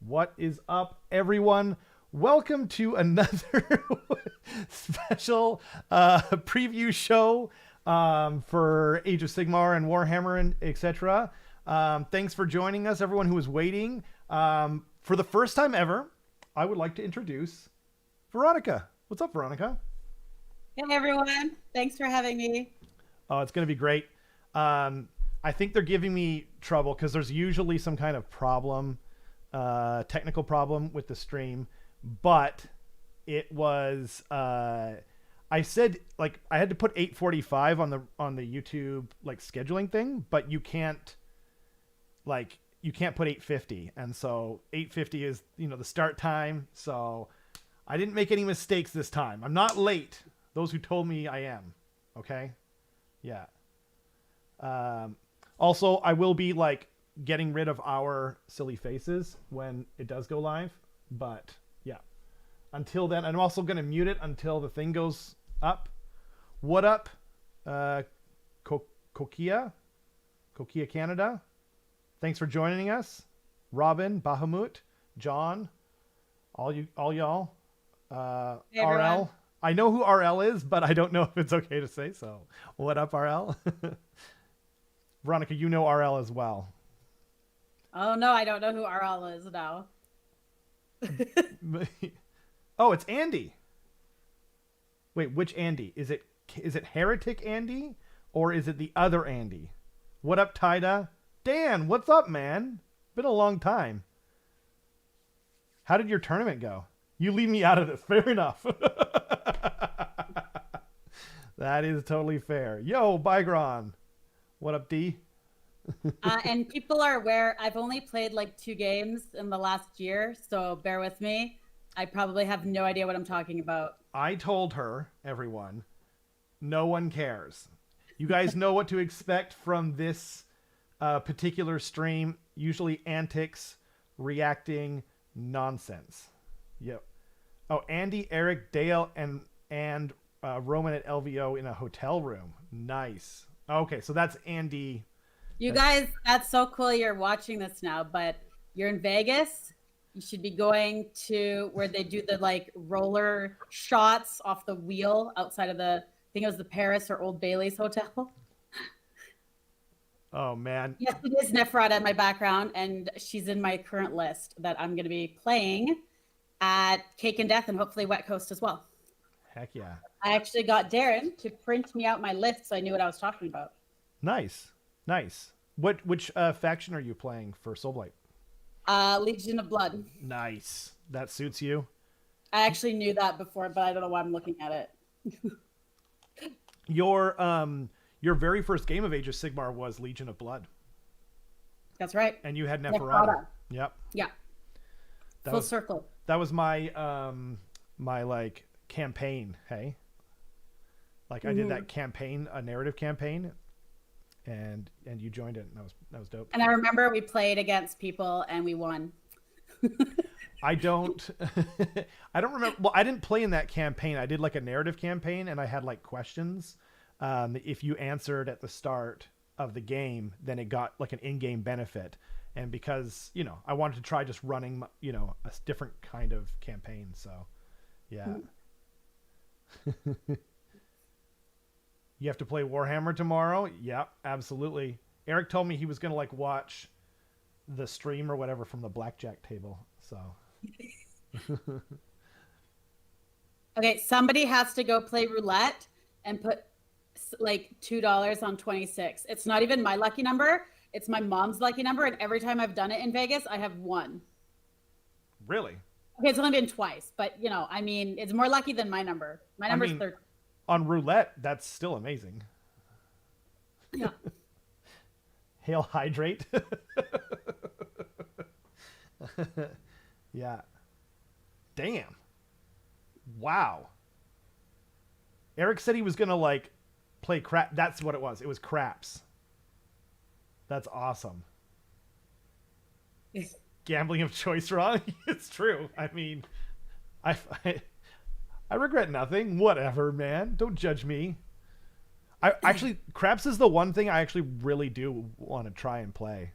What is up, everyone? Welcome to another special preview show for Age of Sigmar and Warhammer and etc. Thanks for joining us, everyone who was waiting. For the first time ever, I would like to introduce Veronica. What's up, Veronica? Hey, everyone. Thanks for having me. Oh, it's going to be great. I think they're giving me trouble because there's usually some kind of problem, technical problem with the stream, but it was I said like I had to put 8:45 on the YouTube like scheduling thing, but you can't put 8:50, and so 8:50 is the start time. So I didn't make any mistakes this time. I'm not late. Those who told me I am. Okay, yeah. Also, I will be like getting rid of our silly faces when it does go live, but yeah. Until then, I'm also going to mute it until the thing goes up. What up, Kokia Canada? Thanks for joining us. Robin, Bahamut, John, all y'all. Hey, RL. I know who RL is, but I don't know if it's okay to say so. What up, RL? Veronica, you know RL as well. Oh, no, I don't know who RL is now. Oh, it's Andy. Wait, which Andy? Is it Heretic Andy or is it the other Andy? What up, Tyda? Dan, what's up, man? Been a long time. How did your tournament go? You leave me out of this. Fair enough. That is totally fair. Yo, Bygron. What up, D? And people are aware I've only played like 2 games in the last year, so bear with me. I probably have no idea what I'm talking about. I told her, everyone, no one cares. You guys know what to expect from this particular stream. Usually antics, reacting, nonsense. Yep. Oh, Andy, Eric, Dale, and Roman at LVO in a hotel room. Nice. Okay, so that's Andy. You guys, that's so cool you're watching this now, but you're in Vegas. You should be going to where they do the like roller shots off the wheel outside of I think it was the Paris or Old Bailey's hotel. Oh, man. Yes, it is Nefrata in my background, and she's in my current list that I'm going to be playing at Cake and Death and hopefully Wet Coast as well. Heck yeah. I actually got Darren to print me out my list so I knew what I was talking about. Nice. Which faction are you playing for Soulblight? Legion of Blood. Nice. That suits you. I actually knew that before, but I don't know why I'm looking at it. Your very first game of Age of Sigmar was Legion of Blood. That's right. And you had Neferata. Yep. Yeah. Full circle. That was my my like campaign, hey? Like I did that campaign, a narrative campaign, and you joined it, and that was dope. And I remember we played against people and we won. I don't remember. Well, I didn't play in that campaign. I did like a narrative campaign, and I had like questions. If you answered at the start of the game, then it got like an in-game benefit. And because, I wanted to try just running, a different kind of campaign. So, yeah. You have to play Warhammer tomorrow? Yep, absolutely. Eric told me he was going to like watch the stream or whatever from the blackjack table. So. Okay, somebody has to go play roulette and put like $2 on 26. It's not even my lucky number. It's my mom's lucky number. And every time I've done it in Vegas, I have won. Really? Okay, it's only been twice, but I mean, it's more lucky than my number. My number's 13. On roulette, that's still amazing. Yeah. Hail hydrate. Yeah. Damn. Wow. Eric said he was going to like play crap. That's what it was. It was craps. That's awesome. Gambling of choice wrong. It's true. I mean, I regret nothing. Whatever, man. Don't judge me. I actually, craps is the one thing I actually really do want to try and play.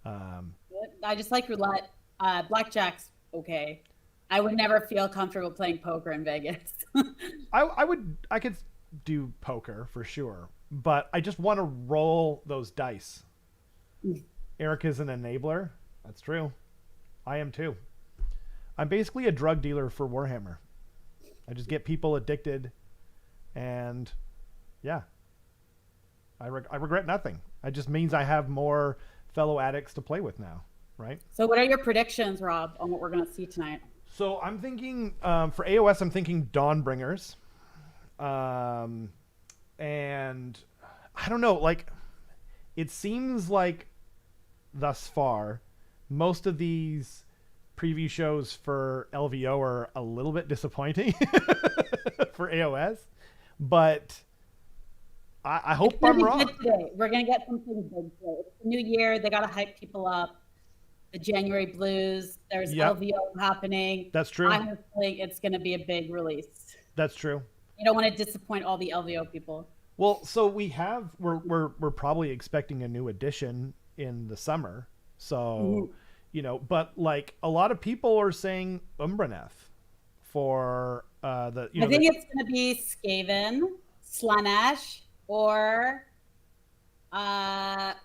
I just like roulette. Blackjack's okay. I would never feel comfortable playing poker in Vegas. I could do poker for sure, but I just want to roll those dice. Erica's an enabler. That's true. I am too. I'm basically a drug dealer for Warhammer. I just get people addicted, and yeah, I regret nothing. It just means I have more fellow addicts to play with now, right? So what are your predictions, Rob, on what we're going to see tonight? So I'm thinking for AOS, I'm thinking Dawnbringers, and I don't know. Like, it seems like thus far, most of these preview shows for LVO are a little bit disappointing for AOS, but I hope I'm wrong. Today. We're going to get something big today. It's the new year. They got to hype people up. The January blues. There's LVO happening. That's true. I have a feeling it's going to be a big release. That's true. You don't want to disappoint all the LVO people. Well, so we're probably expecting a new edition in the summer. So, you know, but like a lot of people are saying Umbraneth for the. You know, I think it's going to be Skaven, Slaanesh, or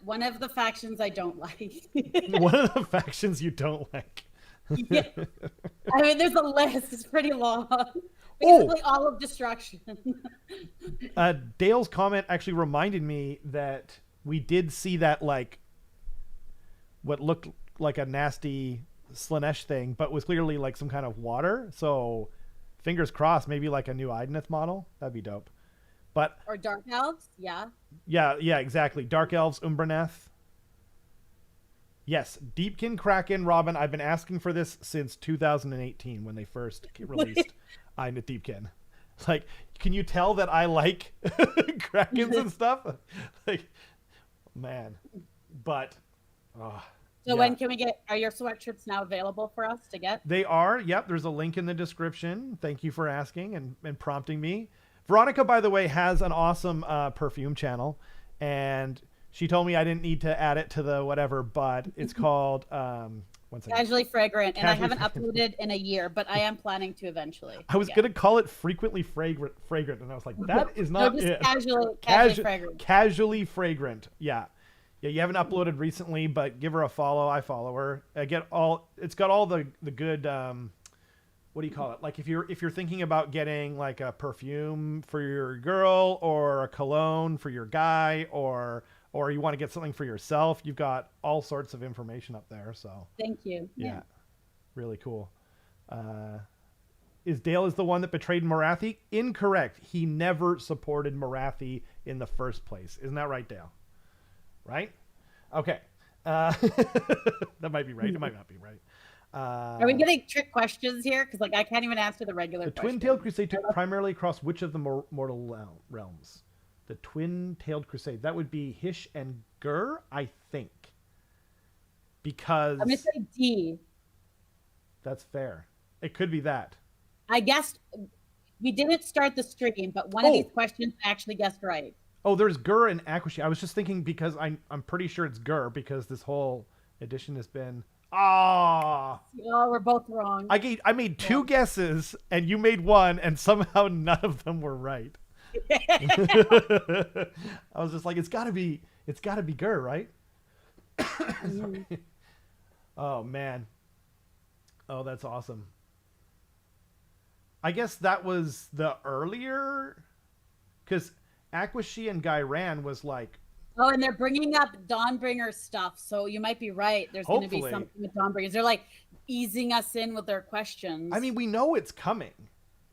one of the factions I don't like. One of the factions you don't like. Yeah. I mean, there's a list. It's pretty long. Basically, all of destruction. Dale's comment actually reminded me that we did see that, like, what looked like a nasty Slaanesh thing, but was clearly like some kind of water. So, fingers crossed, maybe like a new Ideneth model. That'd be dope. But or Dark Elves, yeah. Yeah, exactly. Dark Elves, Umbraneth. Yes, Deepkin, Kraken, Robin. I've been asking for this since 2018 when they first released Ideneth Deepkin. Like, can you tell that I like Krakens and stuff? Like, man. But, so when can we get, are your sweatshirts now available for us to get? They are. Yep. There's a link in the description. Thank you for asking and prompting me. Veronica, by the way, has an awesome perfume channel, and she told me I didn't need to add it to the whatever, but it's called Casually Fragrant, and I haven't uploaded in a year, but I am planning to eventually. I was gonna call it Frequently Fragrant, and I was like, that is not it. Casually Fragrant. Casually Fragrant. Yeah, you haven't uploaded recently, but give her a follow. I follow her. It's got all the good. What do you call it? Like if you're thinking about getting like a perfume for your girl or a cologne for your guy or you want to get something for yourself, you've got all sorts of information up there. So thank you. Yeah. Really cool. Is Dale the one that betrayed Morathi? Incorrect. He never supported Morathi in the first place. Isn't that right, Dale? Right? Okay. That might be right. It might not be right. Are we getting trick questions here? Because like I can't even answer the regular. The Twin-Tailed Crusade took primarily across which of the mortal realms? The Twin-Tailed Crusade. That would be Hish and Gur, I think. Because I'm gonna say D. That's fair. It could be that. I guessed we didn't start the stream, but one of these questions I actually guessed right. Oh, there's Gur and Aquashi. I was just thinking because I'm pretty sure it's Gur because this whole edition has been. Oh, we're both wrong. I made two guesses and you made one, and somehow none of them were right. I was just like, it's gotta be Gur, right? Oh man. Oh, that's awesome. I guess that was the earlier, because Aquashi and Gairan was like. Oh, and they're bringing up Dawnbringers stuff, so you might be right. There's going to be something with Dawnbringers. They're like easing us in with their questions. I mean, we know it's coming,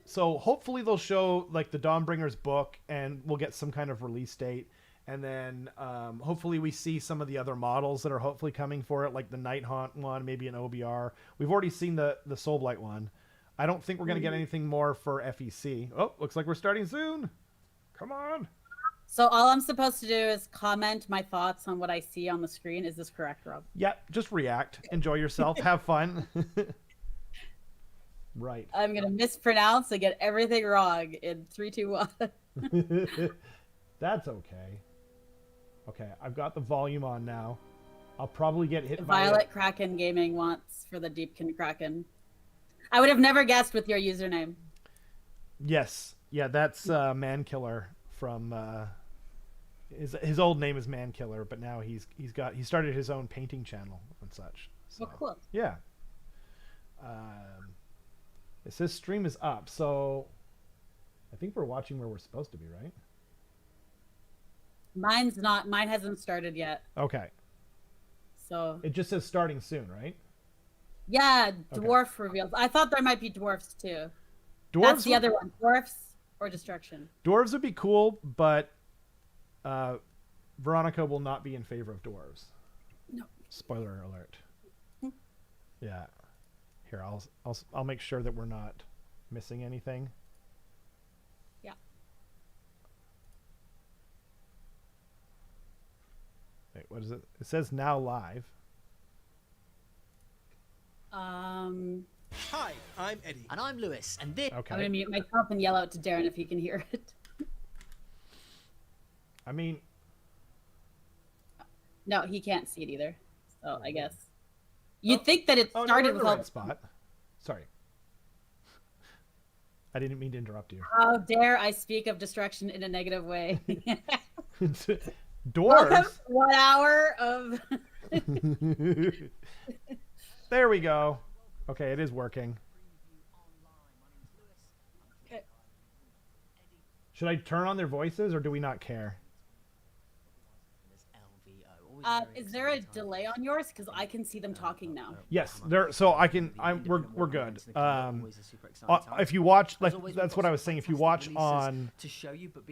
so hopefully they'll show like the Dawnbringers book, and we'll get some kind of release date, and then hopefully we see some of the other models that are hopefully coming for it, like the Nighthaunt one, maybe an OBR. We've already seen the Soulblight one. I don't think we're going to get anything more for FEC. Oh, looks like we're starting soon. Come on. So all I'm supposed to do is comment my thoughts on what I see on the screen. Is this correct, Rob? Yeah, just react. Enjoy yourself. Have fun. Right. I'm going to mispronounce and get everything wrong in 3, 2, 1. That's okay. Okay, I've got the volume on now. I'll probably get hit by Violet it. Kraken Gaming wants for the Deepkin Kraken. I would have never guessed with your username. Yes. Yeah, that's Man Killer from his old name is Man Killer, but now he started his own painting channel and such. So, Oh, cool. yeah. It says stream is up, so I think we're watching where we're supposed to be, right? Mine's not. Mine hasn't started yet. Okay. So It just says starting soon, right? yeah, dwarf reveals. I thought there might be dwarfs too. Dwarves That's the other one. Dwarfs or destruction. Dwarves would be cool, but Veronica will not be in favor of dwarves. No. Spoiler alert. Yeah. Here, I'll make sure that we're not missing anything. Yeah. Wait, what is it? It says now live. Hi, I'm Eddie. And I'm Lewis, and this... Okay. I'm gonna mute myself and yell out to Darren if he can hear it. I mean, No, he can't see it either. So I guess you'd think that it oh, no, started we're in with the all. right spot. Sorry. I didn't mean to interrupt you. How dare I speak of destruction in a negative way? Dwarves. 1 hour of. There we go. Okay, it is working. Okay. Should I turn on their voices, or do we not care? Is there a delay on yours? Because I can see them talking now. Yes, there. So I can. We're good. If you watch, like, that's what I was saying. If you watch on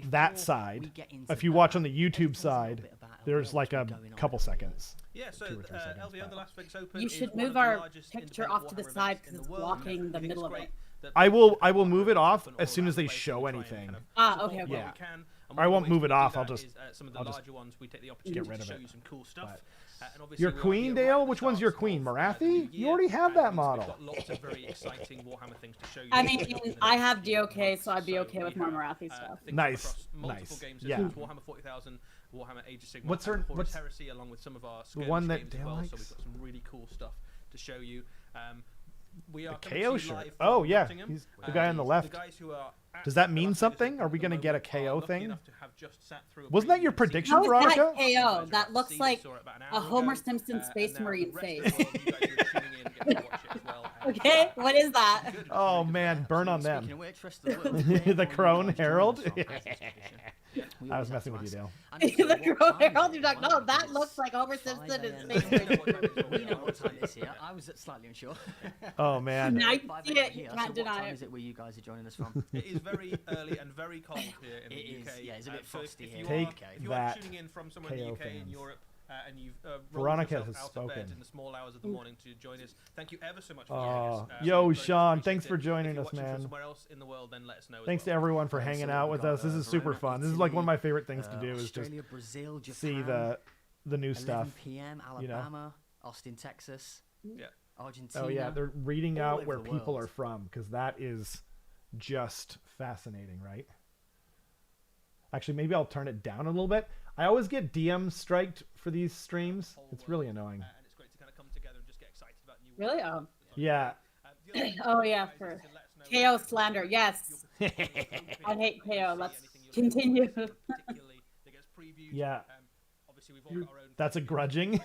that side, if you watch on the YouTube side, there's like a couple seconds. Yeah, so 2 or 3 seconds, LVO, the Las Vegas Open. You is should one move of the our largest picture independent off to the Warhammer side events in because the it's world. blocking the I think middle it's of great it. that I will move it people off from as all soon as around they the show place try and anything. kind of Ah, support okay, where okay. we can. And I one of won't the move ways it we do off, I'll that just- is, some of the I'll just larger ones, we take the opportunity rid to of show it. you some cool stuff. But- And obviously Your we are queen, here Dale? right at the Which one's your start queen? of, Marathi? the new You year, already have and that it means model. We've got lots of very exciting Warhammer things to show you. I mean, in the I next have few DOK, months. so I'd be okay with we more have, Marathi stuff. things Nice, across multiple nice. game Yeah. systems, Warhammer 40,000, Warhammer Age of Sigmar, What's her- and Horus what's- Heresy, along with some of our The skirmish one that games as Dale well. likes? So we've got some really cool stuff to show you. We are coming KO to you shirt. live Oh, from yeah. Nottingham. He's the guy on the left. The guys who are at Does that the mean Las Vegas something? Open Are we at the gonna get a moment KO are lucky thing? enough to have just sat through a Wasn't that your preview prediction, How is that Veronica? KO? That looks like a Homer ago, Simpson Space and now Marine the rest face. of the world, you guys who are tuning in get to watch it as well. And, Okay, what is that? good. Oh man, burn on Speaking them. of which, rest of the world, The Crone Herald? We I was always messing have with to you, ask. Dale. And also, The what Crone time is Herald, it? you're like, Why? no, Because that it's looks like Homer 5 Simpson in a.m. Space Marine. We know what time it is here. I was slightly unsure. Oh man. Now you 5 see a.m. it, you here. can't So deny what time it. is it where you guys are joining us from? It is very early and very cold here in It the is, UK. yeah, it's a bit So frosty if here. you Take are, if you are that, tuning in from somewhere in the KO UK and fans. Europe, and you've Veronica rolled has yourself out of bed spoken. in the small hours of the morning to join us, thank you ever so much for Oh, joining us. yo, we very Sean, much thanks for appreciate it. joining If you're us, watching from man. somewhere else in the world, then let us know as Thanks to well. everyone for Thanks hanging a lot. out with We've us. got, This is super Verona, fun. This is like one of Italy, my favorite things to do is just Australia, Brazil, Japan, see the new 11 stuff. p.m. you know. Alabama, Austin, Texas, Yeah. Argentina. Oh yeah, they're reading all out over where the people world. are from because that is just fascinating, right? Actually, maybe I'll turn it down a little bit. I always get DM striked for these streams. It's really annoying. And it's great to kind of come together and just get excited about new Really? Oh. Yeah. the other thing Oh, yeah, guys, for is to let us know KO what slander, yes. your I hate KO. Let's anything you're continue. particularly that gets previewed. Yeah. Obviously, we've all got our own. That's a grudging.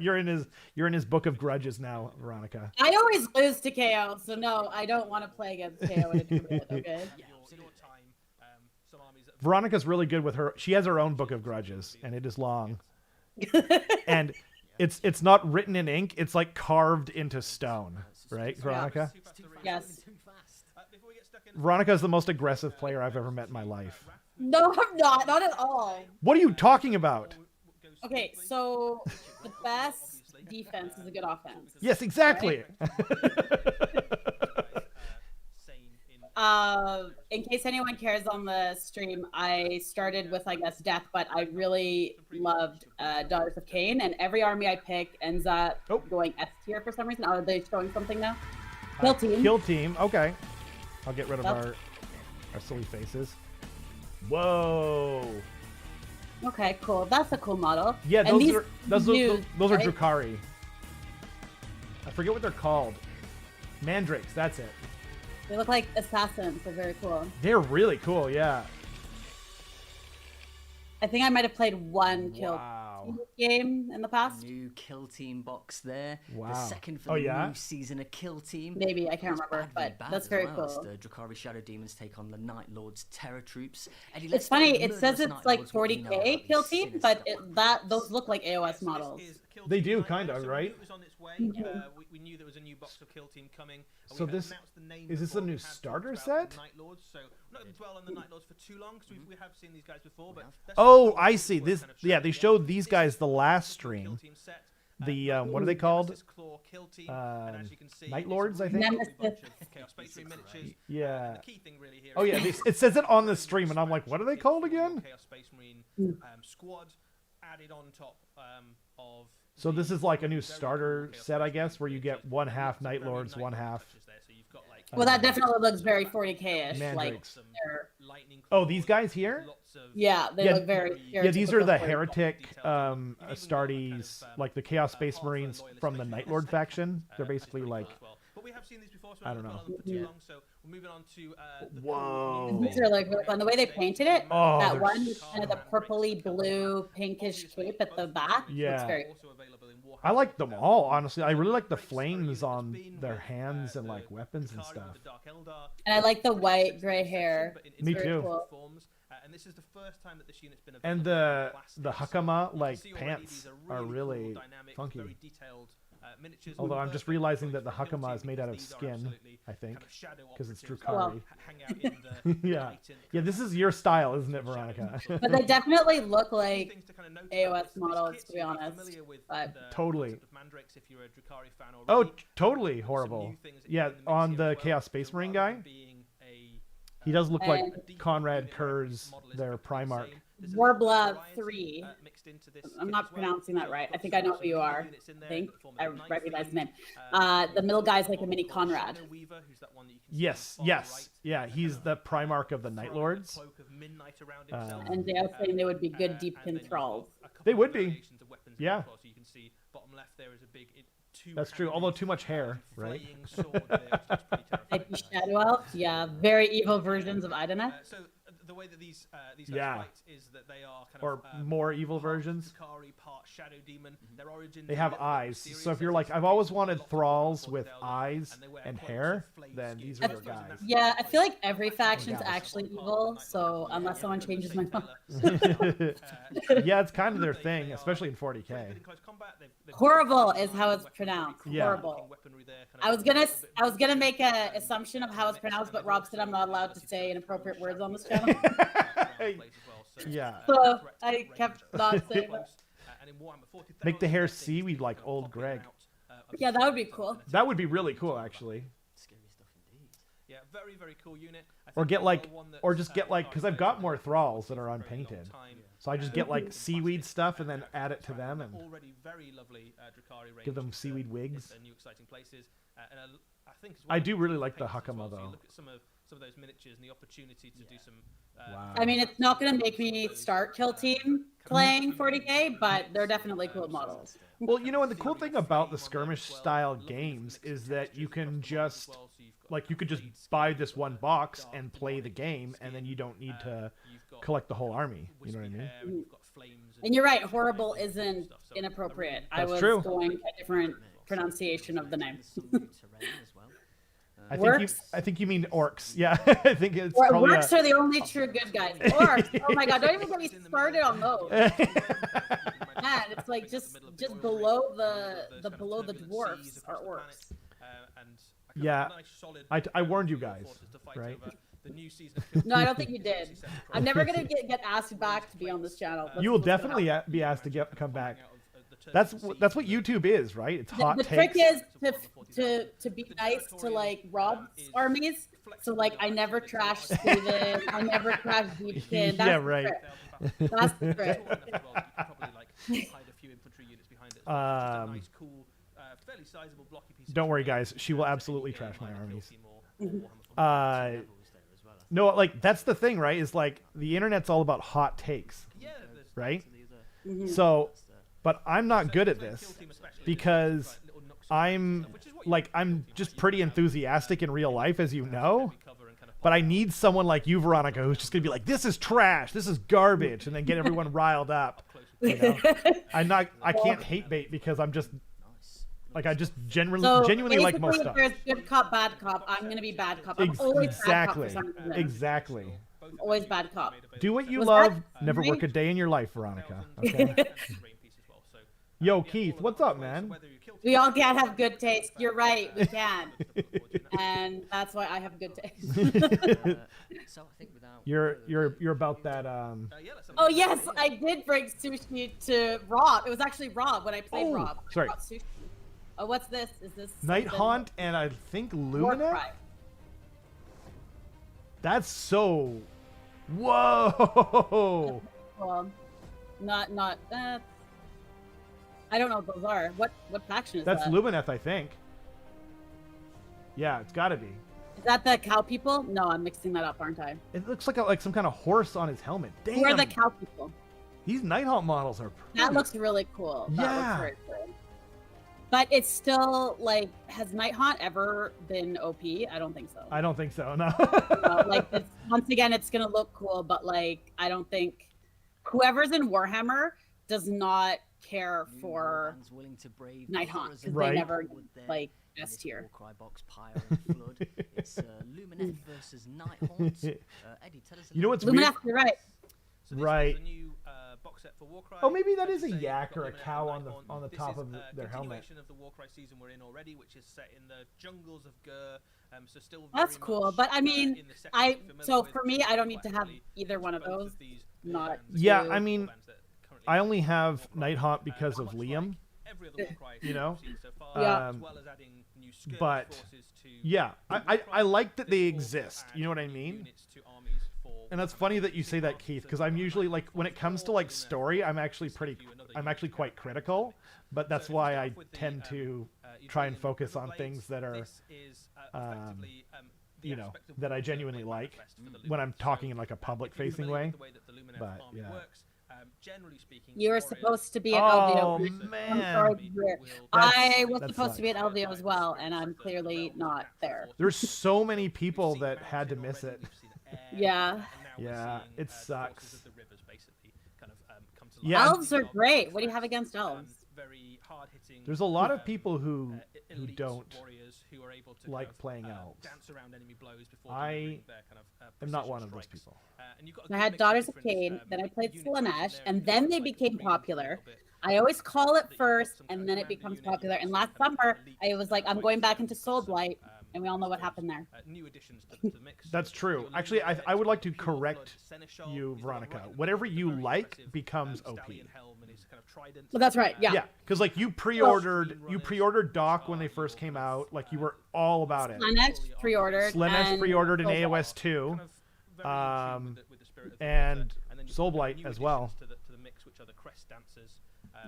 You're in his book of grudges now, Veronica. I always lose to KO, so no, I don't want to play against KO in a tournament, okay? Your time. Some armies that Veronica's really good with her. She has her own book of grudges, and it is long. And it's not written in ink. It's like carved into stone, right, Veronica? Yes. Before we get stuck in, Veronica's the most aggressive player I've ever met in my life. No, I'm not. Not at all. What are you talking about? Okay, so the best defense is a good offense. Yes, exactly. In case anyone cares on the stream, I started with, I guess, Death, but I really loved Daughters of Khaine, and every army I pick ends up going S tier for some reason. Are they showing something now? Kill team. Kill team. Okay. I'll get rid of Yep. our silly faces. Whoa. Okay, cool. That's a cool model. Yeah, And these those new, are right? Drukhari. I forget what they're called. Mandrakes, that's it. They look like assassins. They're very cool. They're really cool, yeah. I think I might have played one kill Wow. game in the past. New Kill Team box there. Wow. The second for Oh, the yeah? new season of Kill Team. Maybe, I can't It's remember, badly but bad that's as very well, as cool. the Drukhari Shadow Demons take on the Night Lord's Terror Troops. Eddie, It's let's start funny. with It says Murderous it's Night like Lords, what we know 40k about kill these team, sinister but those look like AOS models. They do, kind of, right? It was on its way. We knew there was a new box of Kill Team coming. So We this- announced the name is this a before. new We had talked starter about set? the Night Lords, so I'm not going to dwell on the Night Lords for too long because we have seen these guys before. But that's Oh, just I what see. we're This, kind of yeah, showing they you. showed these This guys is the last Kill stream. Team set. The Night what are they Lord, called? Nemesis Claw Kill Team, and as you can see, Night it's a Lords, I really think? lovely bunch Nemesis. of Chaos Space Marine miniatures. Yeah. And the key thing really here Oh yeah, is it says it on the stream, and I'm like, what are they called again? Chaos Space Marine squad added on top of. So this is like a new very cool starter Chaos set, I Space guess, where you Marine get one half Some Night very Lords, one Lord half. touches there. So you've got, like, Well, that definitely looks very 40k-ish. Like, Mandrakes. they're, lightning Oh, these claws, guys here? lots of- yeah, they Yeah, look very. Yeah, these are the stereotypical 40K. heretic Astartes, like the Chaos Space Marines from the Night Lord faction. They're basically like, But we have seen these before, so I I don't don't know. know. For too long, so we're moving on to the Whoa. These are like really fun. The way they painted it, Oh, that they're one with kind of the purpley blue pinkish cape at the back. Yeah. Looks very I like them all, honestly. I really like the flames on their hands and like weapons and stuff. And I like the white gray hair. It's Me very too. cool. And this is the first time that this unit's been And available in the plastics. Hakama You can like see already pants these are cool, really dynamic, funky. very detailed, miniatures. Although I'm just Perfect realizing choice that the for Kill Hakama Team is made out of because these are skin, absolutely I think, kind of shadow 'cause it's operatives Drukhari. that hang out in the Yeah. night and Yeah, this is your style, isn't it, Veronica? But they definitely look Few like things to kind of note AOS about this models, kit. to be You'll honest, familiar with but- the Totally. concept of Mandrakes if you're a Drukhari fan Oh, already. totally Some horrible. new things that Yeah, you get in the on mix the here as well. Chaos Space So Marine rather guy, than being a, he does look like And- a default Conrad unit where Kerr's model is their effectively the Primarch. same, there's a Warblood variety, 3. mixed into this I'm kit not as well. pronouncing that You've right. I got think I know some who you are. units in I there think that form I a nice recognize the theme. name. The middle guy's like a one mini called Conrad. Shadow Weaver, who's that one that you can see Yes, on the far yes, right. yeah, he's the Primarch of the Night Throwing a Lords. cloak of midnight around himself. And they are saying they would be good And deepkin then you've got thralls. a couple They of would be. variations of weapons in Yeah. the claw, so you can see bottom left there is a big That's true, although too much hair, right? flaying sword there, which looks pretty terrifying. IP Shadow Elf. Yeah, very evil versions of Idoneth. So the way that these guys Yeah. fight is that they are kind Or of more evil part versions. Drukhari, part Shadow Demon. Their origins They are a have little bit eyes. mysterious, So if you're as like, it's I've the always case with wanted a lot of thralls them, with they'll- eyes and they wear and cloaks of hair, flame then skin. these So are your those are guys. nice Yeah, I feel like every Nice faction's gals. actually Part of evil, the Night so Lord, unless yeah, someone yeah, changes Shane my mind. Taylor. Yeah, it's kind of their They thing, are especially in very 40k. good in close combat. They've Horrible got is how it's weaponry, pronounced. Yeah. Horrible. weaponry there, kind of I was a gonna little bit make a um, assumption of how it's mix, pronounced, and but they've Rob said I'm not also allowed got to the say ability to inappropriate throw words on this shadow channel. around plays as well, so, Yeah. So threats I at kept range, not close, saying that. and in Warhammer 40,000, Make the hair things seaweed that like kind of old pop in Greg. and out, of Yeah, that would be the cool. kind of That would be really cool, actually. Scary stuff indeed. Yeah, very, very cool unit. I Or think get the like, one that, or just get like, because I've got more thralls that are for a very long unpainted. time. So I just get like seaweed stuff and then add it to them and Already very lovely Drukhari range give them into- seaweed wigs. into new exciting places. And I think as I well, do really like the paints as well, Hakama, so you though. look at some of those miniatures and the opportunity to do some. Wow. I mean, it's not gonna make me start Kill Team playing 40k, but they're definitely cool models. Well, you know, and the cool thing about the skirmish style games is that you can just, like, you could just buy this one box and play the game, and then you don't need to collect the whole army. You know what I mean? And you're right, horrible isn't inappropriate. I That's was true. going a different pronunciation of the name. There's some new terrain as well. I think you mean orcs. Yeah, I think it's Or probably. Orcs are the only true good guys. Orcs. Oh my god, don't even get me started on those. Man, it's like just below the below the dwarfs are orcs. Yeah, I warned you guys, right? No, I don't think you did. I'm never gonna get asked back to be on this channel. That's You will what's gonna definitely happen. be asked to come back. That's what YouTube is, right? It's hot The takes. trick is to be nice to like Rob's armies. So like I never trash Steven, I never trash Deepkin. That's Yeah, the right. trick. That's the trick. Don't worry, guys. She will absolutely trash my armies. Levels there as well. No, like that's the thing, right? Is like the internet's all about hot takes. Yeah, there's right? Mhm. So, but I'm not good at this because I'm just pretty enthusiastic in real life, as you know. But I need someone like you, Veronica, who's just gonna be like, "This is trash. This is garbage," and then get everyone riled up. You know? I can't hate bait because I'm just like I just genuinely like most stuff. There's good cop, bad cop. I'm gonna be bad cop. I'm always bad cop for some reason. Exactly. Always bad cop. Do what you Was love. that Never work Henry? a day in your life, Veronica. Okay. Yo, Keith, what's up, man? We all can't have good taste. You're right. We can, and that's why I have good taste. So I think without You're about that. Oh yes, I did bring sushi to Rob. It was actually Rob when I played Oh, Rob. I sorry. brought sushi. Oh, what's this? Is this Night something- Haunt and I think War Lumineth. Cry. That's so. Whoa. Well, not. I don't know what those are. What faction is That's that? Lumineth, I think. Yeah, it's got to be. Is that the cow people? No, I'm mixing that up, aren't I? It looks like some kind of horse on his helmet. Damn. Who are the cow people? These Night Haunt models are. That pretty- looks really cool. That Yeah. looks very cool. But it's still like, has Night Haunt ever been OP? I don't think so. I don't think so. No. Like once again, it's gonna look cool, but like I don't think whoever's in Warhammer does not care for Night Haunt because Right. they never like S tier. Warcry box, Pyre, and Flood. It's Lumineth versus Night Haunt. Eddie, tell us a You know little what's bit- weird? Lumineth, you're right. So this Right. was a new box set for Warcry. Oh, maybe that is a As I say, yak you've or a got Lumineth cow and on Night the Haunt. top This of is their helmet. continuation of the Warcry season we're in already, which is set in the jungles of Gur. So still That's very cool, much, but I mean, in the settings I you're familiar so with, for me, I don't need to have collectively, either one of both those. these Not bands Yeah, to- I mean, bands that currently I only have Warcry Night Haunt are because of much Liam. like every other Warcry You know? we've seen so far, Yeah. as well as adding new skirmish But, forces to Yeah, the I Warcry. like that they This also exist. You know what I adds new mean? units to armies for And that's Warhammer funny that you say that, Underworlds, Keith, so because you've I'm got usually Night like Haunt when it comes to Force like in there, story, I'm actually just pretty give you another I'm unique actually quite character critical, basically. but that's So if we why start I off with the, tend to you're try and dealing with focus the on blades. things that are This is, effectively, the you know, aspect of that I Warcry genuinely made like manifest for the when I'm Lumineth. talking So, in like a if you're public-facing familiar way. with the way that the Lumineth But, army yeah. works, generally speaking, You were warriors supposed to be at Oh, LVO. man. I'm sorry, will- I was that supposed to be at sucks. LVO as well, and I'm clearly not there. There's so many We've people seen that mountain had to miss already, it. we've seen air, Yeah. and now we're Yeah, seeing, it the forces sucks. of the rivers basically kind of, come to Yeah. life. Elves are great. What do you have against elves? Very hard-hitting, There's a lot of people who elite don't warriors who are able to like kind of, playing elves. dance around enemy blows before I delivering their kind of, I'm not precision one of those strikes. people. And you've got a I good had mix Daughters of different, Khaine, then I played units in Slaanesh, there, and then they like became green a popular. little bit. I always call it That you've got first, some and kind then of it becomes commander popular. units, And some last kind of summer, elite, I was like, I'm fighting going back into some, Soul Blight, and we all know what those, happened there. New additions to the mix. That's So true. your Actually, Lumineth I would is like to pure correct blood seneschal. you, He's Veronica. right in the Whatever middle you with a very like impressive, becomes OP. stallion helm and his kind of trident. Well, that's right, yeah. Yeah, because like you pre-ordered Doc when they first came out. Like you were all about it. Slaanesh pre-ordered. Slanesh and pre-ordered in Soul Blight. AOS 2. Kind of very in tune with the spirit of the and author. Then you've Soul got Blight new as well. additions to the mix, which are the crest dancers.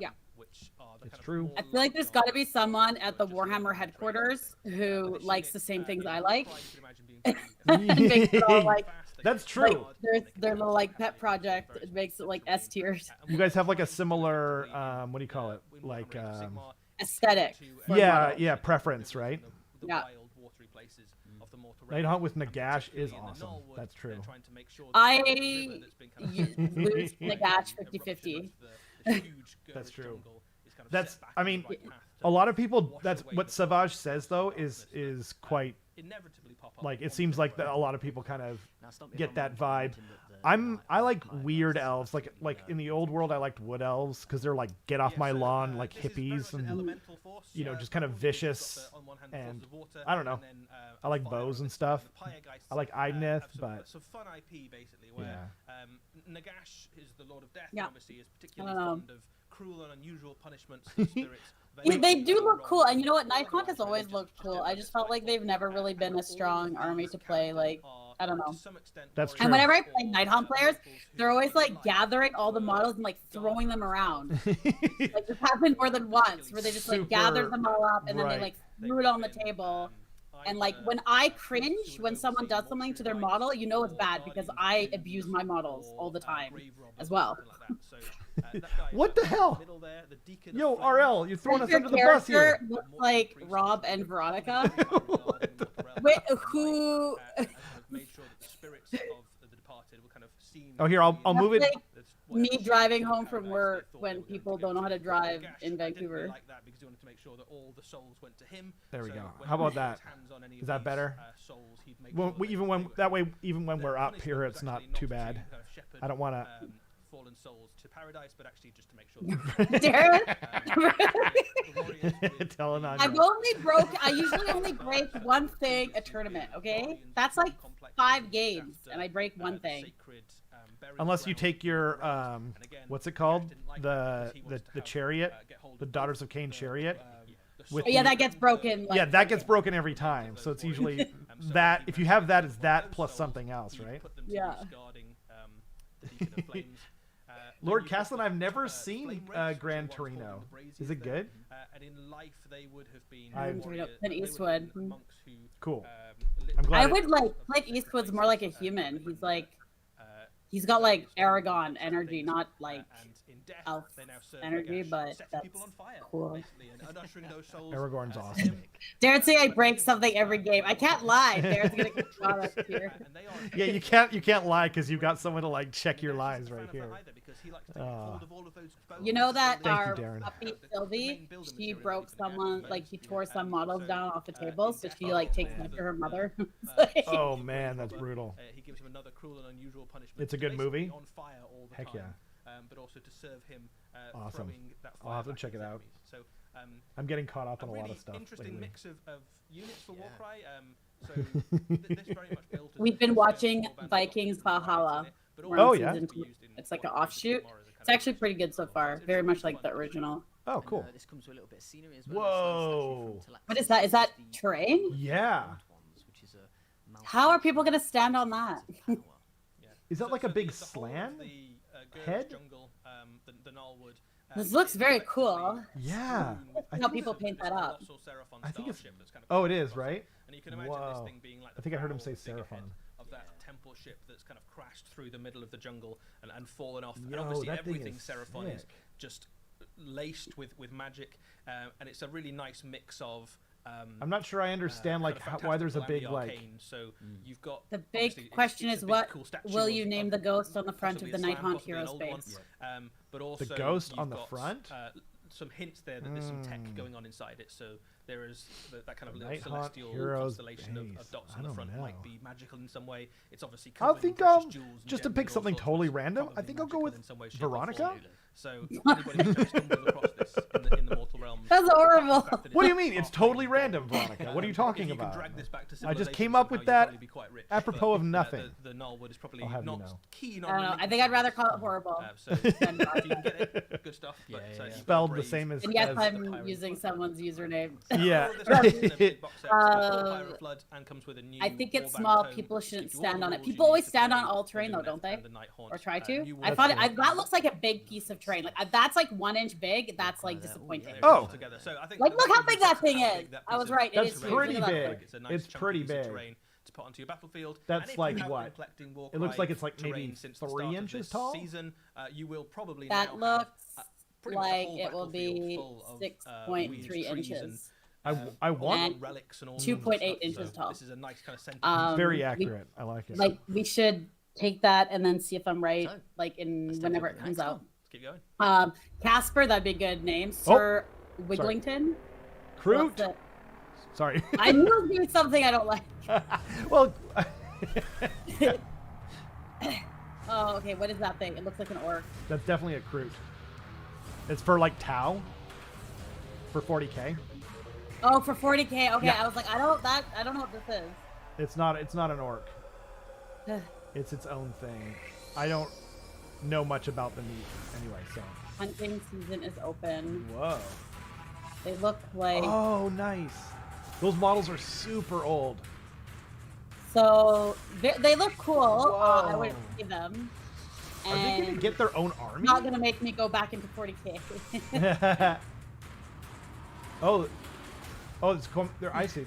Yeah. Which are the It's kind of true. more I feel like there's got to be light someone dark at the just like Warhammer the headquarters trade. who Additionally, likes the same things I in like. Warcry, you can imagine being very, And makes it all like, fast, they That's can true. be like hard, their they can their be little like heavy, pet project. very It makes it like terrain. S tiers You guys have like a similar what do you call it? In Like Warhammer Age of Sigmar, aesthetic. to, for Yeah, models. yeah, preference, right? the Yeah. wild, watery places of the more Night Haunt with terrain, Nagash particularly is in the awesome. Nullwood, That's they're true. trying to make sure that I the river that's been kind of set back lose by Nagash the 50-50. eruption of the huge That's Gurish true. jungle is kind of That's set back I on the mean right path a to lot of people wash that's away what the Savage says though darkness that, is quite inevitably pop up like it on seems the like that road. a lot of people kind of Now, stop me if get I'm that wrong, vibe. but the I like Night weird Elves, elves like particularly, in the old world I liked wood elves because they're like get off Yeah, my so, lawn like this is very hippies much an and elemental force, you know, just kind of battle. You've got vicious the- on one hand, the forces and of water, I don't know. and then, I like fire bows and elements. stuff. The Pyregeists, I like Idneth, have some, but some fun IP basically where Nagash is the Lord of Death. Yeah. Obviously, is particularly Um, fond of cruel and unusual punishments to spirits. Yeah, they do look Wrong. cool, and you know what? Night Haunt has Otherwise, always religious looked cool. justice I just felt like they've never really been a strong army to play. Like, I don't know. To some extent, That's warriors true. And whenever I play or, Night Haunt players, locals who they're always like like gathering all the models and like throwing them around. Like this happened more than once, where they just like gathered Super them all up and then they right. like threw it on the table. And like when I cringe when someone does something to their model, you know it's bad because I abuse my models all the time as well. What the hell? Yo, RL, you're throwing us Your under the bus here. character looks like Rob and Veronica. Wait, who? Made sure that the spirits of the departed were kind of seen. Oh, here, I'll move it. Like me driving home from work when people don't know how to drive in Vancouver. Like that because he wanted to make sure that all the souls went to him. There we So go. when How he about laid that? his hands on any Is of that these, better? Souls, he'd make Well, sure that even they when were- that way, even when the we're up punishment here, was it's not actually too to bad. kind of shepherd, I don't want to. fallen souls to paradise, but actually just to make sure. That Darren, Telling on I've you. I usually only break one thing a tournament, okay? That's like 5 games, and I break one thing. Unless you take your what's it called? The chariot, the Daughters of Khaine chariot. With Oh, yeah, the- that gets broken. Like, yeah, that gets broken every time. So it's usually that. If you have that, it's that plus something else, right? Yeah. Lord Castlin, I've never seen Gran Torino. Is it good? And in life, they would have been Clint Eastwood. monks who, Cool. lived I'm glad. I would like Clint Eastwood's more like a human. He's like, he's got like Aragon energy, not like and in death, elf they now serve energy, Nagash, but setting that's people on fire, cool. basically, and ushering those souls, Aragorn's to awesome. him. Darren say I break something every game. I can't lie. Darren's gonna get caught up here. And they are Yeah, you can't lie because you've got someone to like check your lies right here. You know that Thank you, our Darren. puppy Sylvie, she broke someone, like she tore some models down off the table, so she like takes them after her mother. Oh man, that's brutal. He gives him another cruel and unusual punishment. It's a good basically movie? On fire all the Heck time, but also to serve him Awesome. throwing that I'll fire have to back check at it his out. enemies. So I'm getting caught up on a really lot of stuff interesting lately. mix of units for Warcry. So this very much built as We've a been watching small band of Vikings monsters Valhalla. in it, but We're also on yeah? season can be 2. used in It's like an Warhammer offshoot. Underworlds as a kind It's of actually pretty good so far. Very much like the original. Oh, cool. This comes with a little bit of scenery as well. Whoa. What is that? Is that terrain? Yeah. Which is a How are people gonna stand on that? Is that like a big the whole of slan? the, Gur's head? Jungle, the Gnarlwood, This looks very effectively cool. Yeah. I How think people it's paint a that up. colossal Seraphon I think it's- starship that's kind of Oh, it is, across right? And you can imagine this Whoa. thing being like I think I heard him the say prow, figurehead Seraphon. of that temple ship that's kind of crashed through the middle of the jungle and fallen off. Yo, and obviously that thing everything is Seraphon is sick. just laced with magic, and it's a really nice mix of. I'm not sure I understand like kind of why there's a fantastical big and the like. arcane. So you've got The obviously big question it's is a big, what cool statue will of- you name of the ghost on the front of possibly the a Night slam, Haunt possibly an Hero's old one. face? But also ghost you've on the got, front? some hints there that there's some tech going on inside it. So there is that kind of little Night Haunt celestial Heroes constellation of base. dots I on the don't front know. might be magical in some way. It's obviously I covered in think precious jewels and just to gems pick and all something sorts, totally it's random, I probably think I'll go magical with in some way, shape, or Veronica. form. So anybody who kind of stumbles across this in the mortal realms. That's horrible. the fact that What do you it's mean? It's half totally made random, gold. Veronica. What are you talking If you can about? drag this back to I just came civilization up with somehow, you'd that probably be quite rich, apropos but, of nothing. The Gnarlwood is probably I'll have you not know. keen on. I don't know. I linking think I'd rather this. call it horrible. So if you can get it, good stuff. But, Yeah, you've got Spelled the Brave. same as. And yes, as I'm pirate. using someone's username. yeah. All this in a big box set, so Pirate Flood, and comes with a new I think it's warband small. tome, People which shouldn't gives you all stand the on it. rules you People always need to stand play on all the terrain though, Lumineth don't they? and the Night Haunt. Or try to. New I world thought building. that looks like a big piece of terrain. Like that's like 1 inch big. That's like yeah. disappointing. Oh. Together. So I think Like, the look how main big that difference thing how is. big that I was piece of right, it That's is huge. pretty Look at that big. thing. It's a nice It's chunky pretty piece of big. terrain to put onto your battlefield. That's And if like you have what? been collecting It looks Warcry like it's like maybe terrain since the 3 start of inches this tall? Season, you will probably That now have, looks pretty much a like whole it will battlefield be full of, 6.3 weird trees and, inches. I want. And relics and all 2.8 sorts of stuff. inches So tall. This is a nice kind of center. Very we- accurate. I like it. Like we should take that and then see if I'm right. So, Like in let's take whenever a it look at comes the next out. Let's keep going. Casper, that'd be a good name. Sir Wiglington. Crude. What's it? Sorry. I knew it was doing something I don't like. well, Oh, okay. What is that thing? It looks like an orc. that's definitely a Kroot. It's for like Tau. For 40k. Oh, for 40k. Okay, Yeah. I was like, I don't know what this is. It's not an orc. It's its own thing. I don't know much about the meat anyway, so. Hunting season is open. Whoa. They look like Oh, nice. Those models are super old. so they look cool. I Whoa. would see them. Are they gonna And get their own army? not gonna make me go back into 40k. oh, it's they're icy.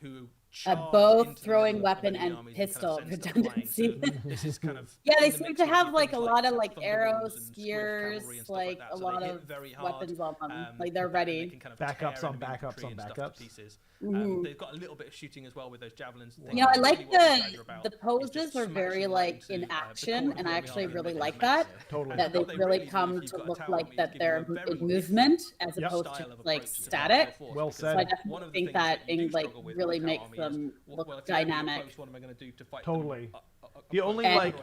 who both into the throwing middle of weapon enemy and armies pistol kind of send stuff flying. redundancy. So this is kind of Yeah, they in the seem mix to with have your like a things lot of like thunderbolts arrows, and swift spears, cavalry and stuff like that. a So lot they hit of very hard, weapons on them. Like and they're they ready. can kind of Backups tear on enemy backups infantry on and stuff backups. to pieces. Mhm. They've got a little bit of shooting as well with those javelins. And You know, I things. like Really what these guys are the about the is just poses are very smashing right like into, in the action, core of and the I enemy actually army and really making like them that. mess. Totally. That they What they really really do come if you've to got a look tower like army is that give you they're a very in different movement as Yep. opposed style to of like approach to the static. battlefield force, Well because So I said. definitely one of the think things that that you do in like struggle with really tower makes army them look well, if you're dynamic. close, what am I going to do to fight Totally. them? The only, And- like...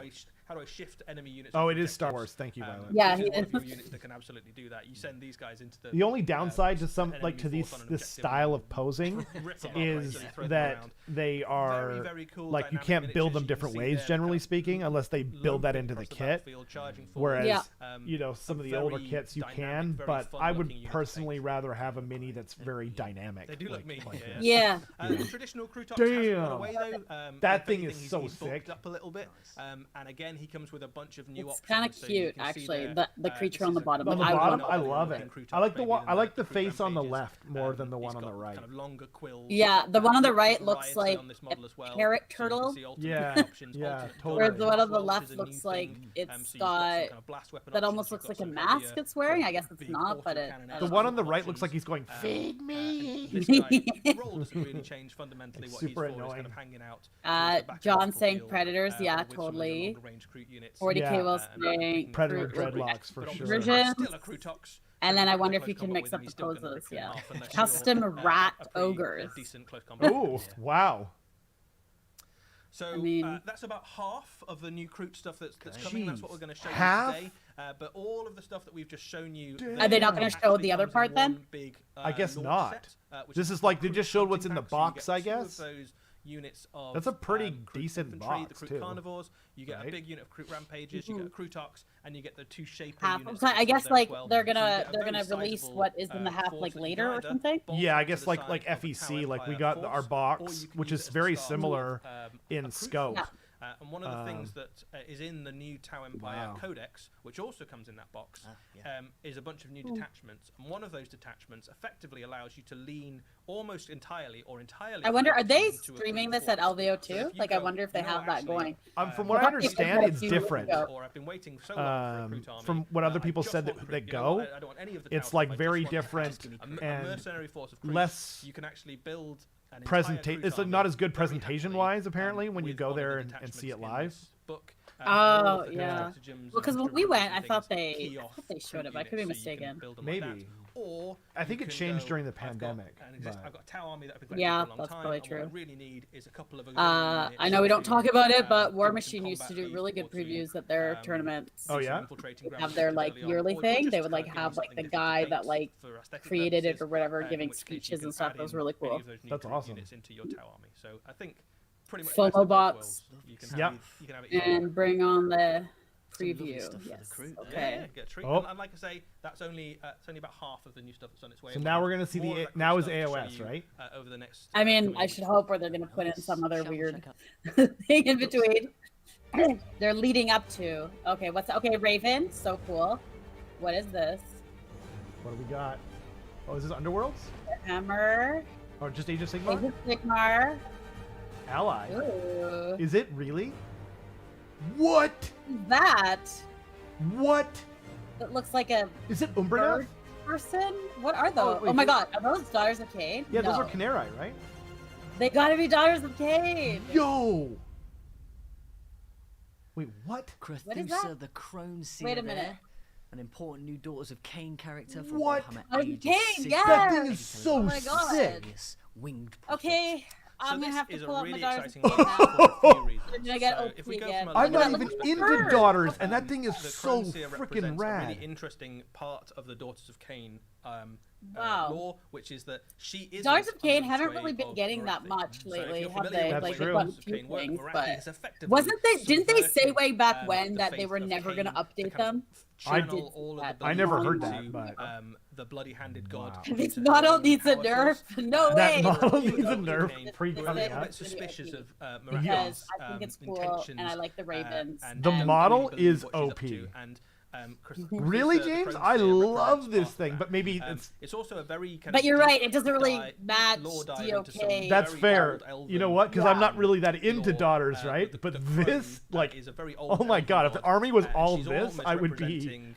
How do I shift enemy units? Oh, off it is Star objectives? Wars. Thank you, Violet. Yeah, This is he one of is. your units that can absolutely do that. You send these guys into the. The only downside to some, enemy like, to force on an this objective style and of posing rip them up, is right, so you throw them that around. they are, Very, very cool like, you dynamic can't build miniatures. them You can different see ways, them generally kind of speaking, unless they build that looping into the across kit. battlefield, charging forward. Whereas, Yeah. you know, some of the very older kits you dynamic, can, very but I would fun-looking unit personally tank. rather have a mini that's very dynamic. They do look mean. Yeah. The traditional Krutox hasn't Damn. gone away though. That If thing anything, is he's so bulked sick. up a little bit. And again, he comes with a bunch of new It's options. kind of So you cute, can see actually. there, The creature this on the is a bottom. On the I bottom, love I it. love it. Krutox I like the maybe one. than I like the Krutox face on the Rampages. left more than the He's one on got the right. Kind of longer quills. Yeah, the one on the right Variety looks like on this model as well. carrot So you can turtle. see alternate Yeah, options, yeah, alternate totally. Whereas the one on the Which left is a new looks like thing. it's So you've some got kind of blast weapon that options, almost you've looks got like a some mask heavier, it's wearing. I guess it's big not, but it. autocannon I The don't one know. on the right looks options. like he's going, and "Feed me." This guy, the role doesn't really change fundamentally. It's What he's super for is kind annoying. of hanging out. John saying Predators, yeah, with some of the totally. longer range Kroot units. 40k Yeah. will And saying Predator Kroot with dreadlocks for But sure. obviously, versions. still a Krutox. And then I If wonder you're if you close can combat mix with him, up he's the still gonna poses. rip you in Yeah. half unless Custom you're, rat a pretty, ogres. decent close combat. Ooh, wow. So I mean- that's about half of the new Kroot stuff that's coming. That's what we're going to show Half? you today. But all of the stuff that we've just shown you, Damn. Are they not gonna show actually the other comes in part then? one Big, I guess launch not. set, which This is the like they Kroot just showed what's hunting in the pack, so you box, get I two guess. of those units of, That's a pretty Kroot decent infantry, box, the Kroot too. carnivores. You get Right? a big unit of Kroot rampages. You get a Krutox, and you get the two shaper Half. units. So I that are guess there as like well. they're So you gonna get a they're very gonna release sizable, what is in the half force like that you later can or either something. bolt Yeah, I to guess the like side like of the FEC, Tau like we Empire got force, our or box, you can which use is it as very the start similar of, in a Kroot scope. unit. And one of the things that is in the new Tau Empire Wow. Codex, which also comes in that box, yeah. is a bunch of new detachments. And one of those detachments effectively allows you to lean almost entirely or entirely. I wonder, are they into a streaming Kroot this at force. LVO So too? if you Like, I go, wonder if they "No, have that actually, going. From what I Well, that's understand, what it's you would different. go. Or I've been waiting so long for a Kroot army. From what other I people just said want that, Kroot. that You know go, what? I don't want any of the it's Tau like stuff. I very just want different a and mercenary force of Kroot. less You can actually build an entire presentation. Kroot It's army not as good very presentation happily, wise, apparently, when you with go one of the there and detachments see it in live. this book. Oh, all of the yeah. stratagems Well, 'cause and when we went, I things thought to they- key I off thought they showed Kroot it, but I could be units, so you can mistaken. build them like Maybe. that. Or I think you it can changed go, during the I've got pandemic, I've got a Tau army that I've been collecting Yeah, for a long that's time, probably and what I true. really need is a couple of I know we don't talk about it, but War people Machine can used to combat do these really good or to, previews at their tournaments. Oh, yeah? Have their like yearly thing. They would like have like the guy that like created it or whatever giving speeches and stuff. That was really cool. That's awesome. Units into your Tau army. So I think pretty much FOMO best of both box. worlds. You can Yep. you can have it either way. And bring on the Some lovely preview. stuff for the Yes. crew. Okay. Yeah, get a treat. Oh. And like I say, that's only it's only about half of the new stuff that's on its way. So We'll now have we're gonna see more the of that now cool is stuff to show AOS, you, right? Over the next. I mean, coming I should weeks. hope, or they're gonna put in some other Shall we weird check out? thing in between. They're leading up to. Okay, what's okay? Raven, so cool. What is this? What do we got? Oh, is this Underworlds? Hammer. Or just Age of Sigmar? Sigmar. Ally. Ooh. Is it really? What? That. What? It looks like a Is it Umbrenath? bird person. What are those? wait, Oh my those- god, are those Daughters of Khaine? Yeah, those No. are Canary, right? They gotta be Daughters of Khaine. Yo! Wait, what? What is Krathusa, that? the Crone Seer Wait a minute. there. An important new Daughters of Khaine character from What? Warhammer Oh, Age of Khaine, Sigmar. yeah! That thing is so Oh my God. sick. Mysterious winged prophet. Okay, So I'm gonna this have to is a pull up my really Daughters exciting of one Khaine now. for a few reasons. We're gonna get So OP if we go again. from a I'm not legacy even perspective, into bird. Daughters, and that thing is the so Crone Seer freaking represents a rad. really interesting part of the Daughters of Khaine Wow. lore, which is that she is. Daughters of Khaine haven't really been getting that much lately, have they? That's Like true. they've gotten a few things, but but wasn't they? Didn't they say way back when that they were never gonna update them? I did all that. of the I never heard belonging that, to, but- the bloody-handed god. Wow. This model needs a nerf. No way. That model This needs a is nerf. Khaine. Pretty We're a little bad. bit suspicious of Because Miraculous I think it's cool, and intentions. I like the Ravens. and The we model believe is what she's up OP. to, and, Really, the James? Crone I Seer love represents this part thing, of but that. maybe It's also a very kind But of you're deep right, it doesn't really dive- match lore dive DOK. into some that's very fair. old You know elven what? Because I'm Yeah. not really that into lore, Daughters, right? the But Crone, this, like, is a very old oh my elven god, if the army was and all she's this, almost I would be representing,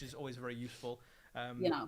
which is always very useful. You know,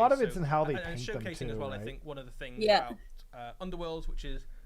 lot of it's in how they and paint them showcasing too, as well. right? I think one of the things Yeah. about Underworlds, which is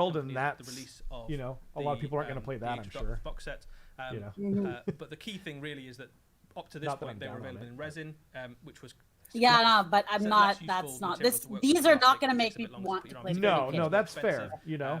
world, and accompanied that's the release of you know, a lot of people aren't going to play the that, Age I'm of Darkness sure. box set. You know. But the key thing really is that up to this Not that point I'm they were down on available it, in but- resin, which was Yeah, no, but I'm so not. less useful That's not. material This. to work These with are plastic, not going to it make takes a me bit longer to want put to your play arms. 30K. No, It's that's expensive. fair. You know.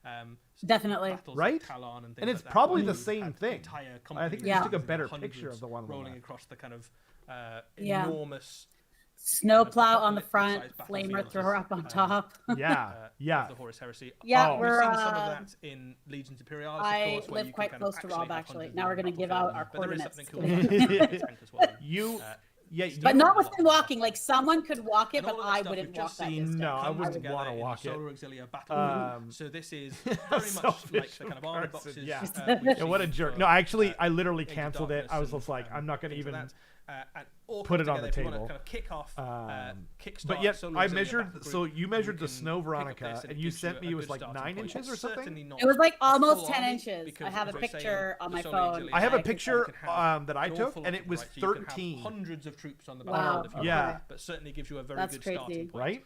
Definitely. battles Right? like Talon and things And it's like that, probably where the you same had thing. Entire I think companies we just took a and better hundreds picture of the one on the rolling left. across the kind of Yeah. enormous Snowplow on the apocalyptic front, sized flamer battlefields thrower as, up on top. Yeah, yeah. of the Horus Heresy. Yeah, Oh. We've we're. seen some of that in Legions Imperialis, of I course, where live you quite can close kind to of Rob, have actually. hundreds Now of we're gonna give battlefield, out our but there is coordinates. something cool about tank as well. But not with them walking. Like someone could walk it, And but all of that I stuff wouldn't we've walk just that seen distance. No, I comes wouldn't together wanna in a walk it. Solar Auxilia battle. So this is very much like Selfish the kind of of armor Carson, boxes. yeah. we've Yeah, what a seen jerk. for, No, actually, I Age literally of canceled it. Darkness I was and, just like, I'm not going to things even like that. And all put comes it on the together if you table. wanna kind of kick off, kickstart But yet, Solar I Auxilia measured. battle So group, you measured the can snow, pick up Veronica, this and it you gives sent me a it was good like starting 9 point. inches or It's something. certainly not It was like a almost full 10 army, inches. I because have a as I say, picture on the my Solar phone. Auxilia I have a can picture have that I an took, awful and lot it of was variety. You can have 13. hundreds of troops on the Wow. battlefield if you Yeah. want, but certainly gives you a very That's good crazy. starting point. Right?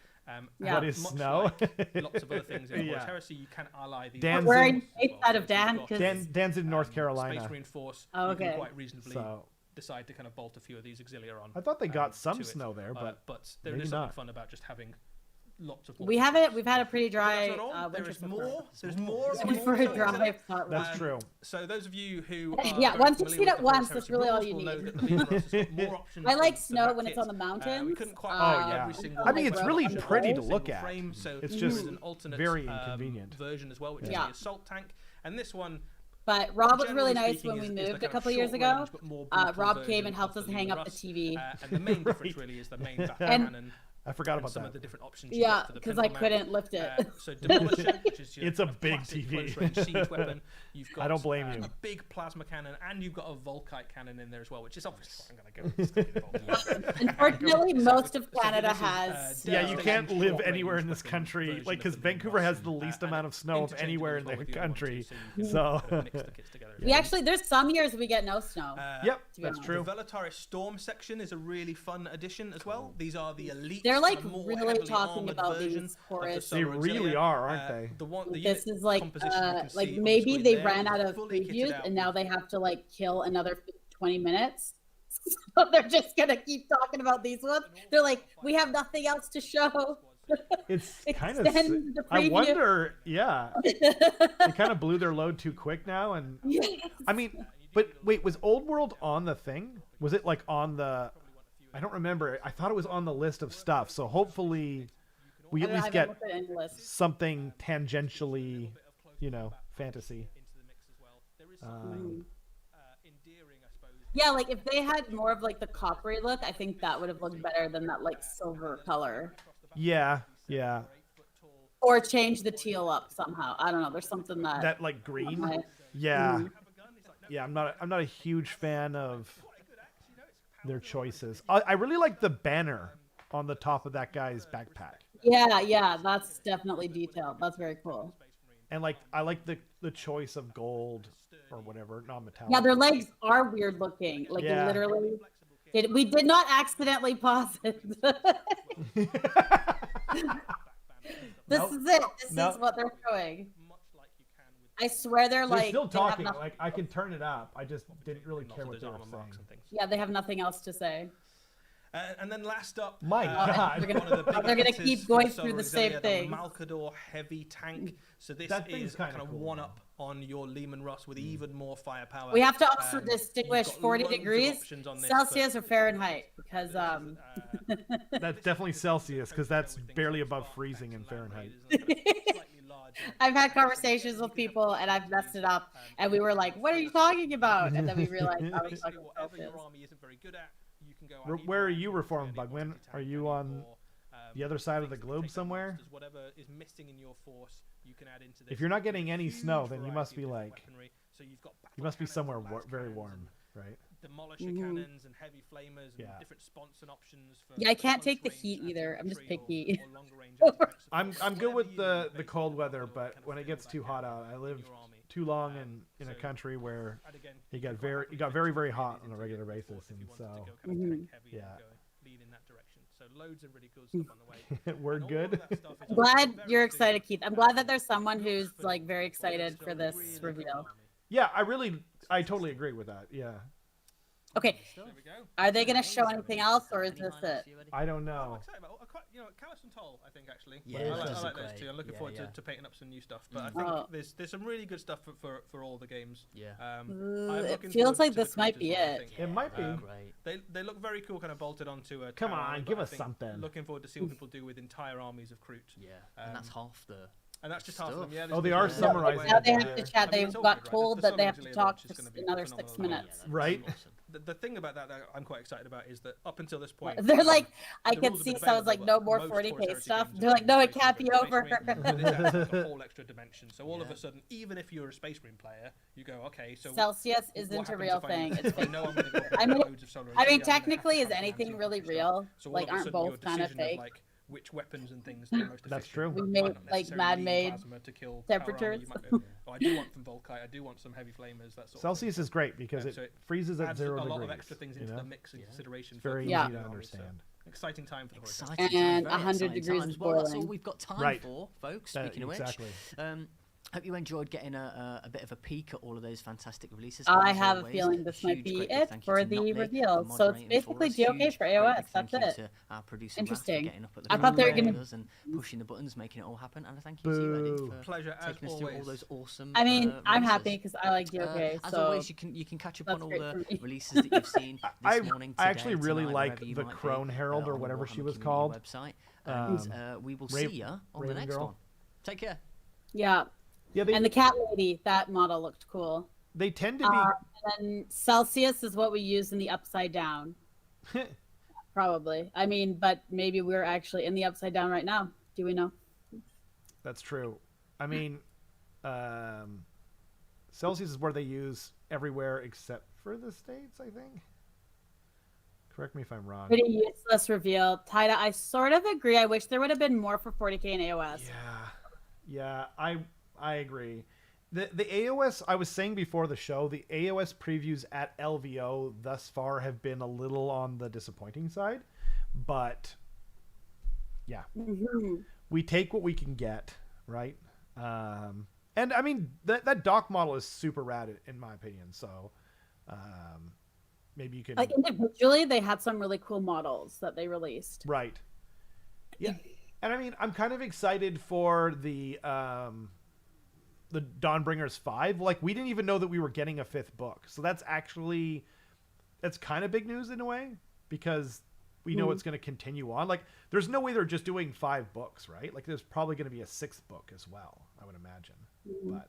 Yeah. What is much snow? like lots of other things in Horus Yeah. Heresy, you can ally these. Dan's We're in- in side of Dan because Dan's in North Space Carolina. Reinforce. Oh, You can okay. quite reasonably So decide to kind of bolt a few of these auxilia on. I thought they got some to it. snow there, but there maybe is something not. fun about just having lots of. we have it. We've had a pretty But dry that's not all. There winter is so more. far. There's more. Yeah, more for a Solar dry, Auxilia. it's not that's right. true. So those of you who Yeah, are once very you've familiar seen it with the once, Horus that's Heresy really all rules you will know need. that the Legion Russ has got more options I like than snow that when it's kit. on the mountains. We couldn't quite Oh, have yeah. every single I mean, it's like, really on the pretty to wall. look at. frame, so It's there just is an alternate very inconvenient. version as well, which Yeah. is the assault tank, and this one. But Rob was really generally nice speaking, when we is the moved kind a of couple years short ago. range, but more brutal Rob came version and helped of us the hang Legion up the Russ. TV. And the main difference Right. really is the main battle And- cannon. I forgot And about some that. of the different options you Yeah, get for the because pintle I mount. couldn't lift it. So Demolisher, which is your It's a kind of big classic TV. close-range siege weapon. You've got I don't blame you. a big plasma cannon, and you've got a Volkite cannon in there as well, which is obviously what I'm going to go with. Unfortunately, most of So Canada this is, has. Yeah, you Devastation can't live short-range anywhere in this weapon country, version like, of because the Legion Vancouver Russ, has the least and amount of snow of interchangeable anywhere as in well the if you want to, country. so you can So, kind of mix the kits together. We actually, there's some years we get no snow. yep, to be that's honest. true. The Velataris Storm section is a really fun addition as well. These are the elite. They're like kind of more really heavily talking armored about version these of the Horus. They Solar really Auxilia. are, aren't they? The one, the This unit is like composition you can see on the maybe screen they there ran is out of fully kitted previews out and now with- they have to like kill another 20 minutes. So they're just gonna keep talking about these ones. They're like, we have nothing else to show. It's kind of. Extend the I preview. wonder. Yeah, they kind of blew their load too quick now, and Yes. I mean, but wait, was Old World on the thing? Was it like on the? I don't remember. I thought it was on the list of stuff. So hopefully, we I at don't know, least I get haven't looked at any list. something tangentially, fantasy. Yeah, like if they had more of like the coppery look, I think that would have looked better than that like silver color. Yeah, yeah. Or change the teal up somehow. I don't know. There's something that. That like green. I- Yeah, yeah. I'm not a huge fan of their choices. I really like the banner on the top of that guy's backpack, Yeah, that's definitely detailed. That's very cool. and like I like the choice of gold or whatever, non-metallic. Yeah, their legs are weird looking. Like Yeah. literally. We did not accidentally pause it. This Nope. is it. This Nope. is what they're doing. I swear they're They're like still they have talking. nothing- Like I can turn it up. I just didn't really care what they were saying. Yeah, they have nothing else to say. And then last up, My God. They're gonna- one of the big they're gonna hitters keep for going Solar through the same Auxilia, thing. The Malkador heavy tank. So this That thing's is kinda kind of cool, one though. up on your Lehman Russ with even more firepower. We have to also You've distinguish got 40 loads of degrees options on this, Celsius but or Fahrenheit because That's definitely Celsius because that's barely above freezing in Fahrenheit. I've had conversations with people and I've messed it up and we were like, "What are you talking about?" And then we realized I was Basically, talking whatever your Celsius. army isn't very good at, you can go. Where are you reformed, Bugman? Are you on the other side of the globe somewhere? Whatever is missing in your force, you can add into this. If you're not getting any snow, then you must variety be of different like, weaponry. So you've got you must be battle somewhere cannons, las very cannons, warm, right? Demolisher cannons and heavy flamers and Yeah. different sponson options for Yeah, I can't close take the range heat either. I'm just infantry picky. or longer range anti-tank I'm support. good with Whatever the you cold make weather, your but kind of when it feel gets that too can hot add out, I in lived your army. too long in a So- country where And again, it got you can quite very happily hot fit on a these regular into your basis, force if and you wanted so to go kind of tank heavy yeah. and go lean in that direction. So loads of really cool stuff on the way. we're And all good. of that stuff is I'm glad very you're clear. excited, Keith. I'm glad that there's someone who's like very excited for this Really reveal. cool army. Yeah, I totally agree with that. Yeah. Okay. Stuff. There we go. Are they going to show anything else, or is Any this highlights it? for you, Eddie? I don't I'm know. excited about Callus and Toll, I think, actually. Yeah, I like those are those great. two. I'm looking Yeah, forward yeah. to painting up some new stuff. But I think there's some really good stuff for all the games. Yeah. I'm It looking feels forward like to the this might Creed be as well, I it. think. It might be. Great. They look very cool, kind of bolted onto a Come tower on, army, give but I us think something. Looking forward to see what people do with entire armies of Kroot. Yeah, and that's half the. And that's just half of them. Stuff. Yeah, Oh, they there's are this summarizing way Now it they that have to there. chat. I They mean, it's all got good, right? told The that they Summer have to Auxiliary talk launch for is gonna be another phenomenal 6 as well. minutes. Right. Awesome. The thing about that I'm quite excited about is that up until this point, They're like, I the could rules have see been someone's like, no available, more but most 40k Horus stuff. Heresy They're like, games no, have it can't be Space over. Marine, but this adds like a whole extra dimension. So all of a sudden, even if you're a Space Marine player, you go, okay, so Celsius what isn't a happens real if thing. if I know I'm going to go I mean- loads of solar I energy, mean, I'm gonna have to technically, is have anything some really stuff. real? So all Like, of a aren't sudden, your both kind of decision fake? like which weapons and things are the most That's efficient. true. We might made, not like, necessarily man-made need plasma to kill temperatures. power armor. You might be, oh, I do want some Volkite. I do want some heavy flamers. That sort Celsius of is great because so it it freezes at adds 0 a lot degrees. of extra things you into know? the mix and consideration. It's very for easy Yeah. to armies, so understand. exciting time for the Horus. Exciting And times, very 100 exciting degrees times. Well, that's all boiling. we've got time Right. for, folks. That- Speaking of exactly. which, hope you enjoyed getting a bit of a peek at all of those fantastic releases. I As have a always, feeling this might huge be great big it thank you for to the Notley for reveal. So it's moderating for basically us. GOK Huge, for great AOS. big That's thank you it. to our producer Raph Interesting. for getting up at the I thought they were top gonna- with us and pushing the buttons, making it all happen. And a thank you to you, Eddie, Boo. for Pleasure as taking us through all always. those awesome. I mean, I'm releases. happy because I like GOK. As So always, you can catch up on that's all great the for me. releases that you've seen I this morning. I actually today, really tonight, like wherever you the might be, Crone Herald or on the whatever she Warhammer was community called. Website, and we will see you on the Raven next Girl. one. Take care. yeah, Yeah, they, and the cat lady, that model looked cool. they tend to be. And Celsius is what we use in the upside down. Probably. I mean, but maybe we're actually in the upside down right now. Do we know? That's true. I mean, Celsius is where they use everywhere except for the States, I think. Correct me if I'm wrong. Pretty useless reveal. Taida, I sort of agree. I wish there would have been more for 40k and AOS. Yeah, I agree. The AOS, I was saying before the show, the AOS previews at LVO thus far have been a little on the disappointing side, but yeah, we take what we can get, right? And I mean that dock model is super rad in my opinion. So maybe you could Like individually, they had some really cool models that they released. right. Yeah, and I mean I'm kind of excited for the Dawnbringers 5. Like we didn't even know that we were getting a 5th book, so that's kind of big news in a way because we know it's going to continue on. Like there's no way they're just doing 5 books, right? Like there's probably going to be a 6th book as well, I would imagine. But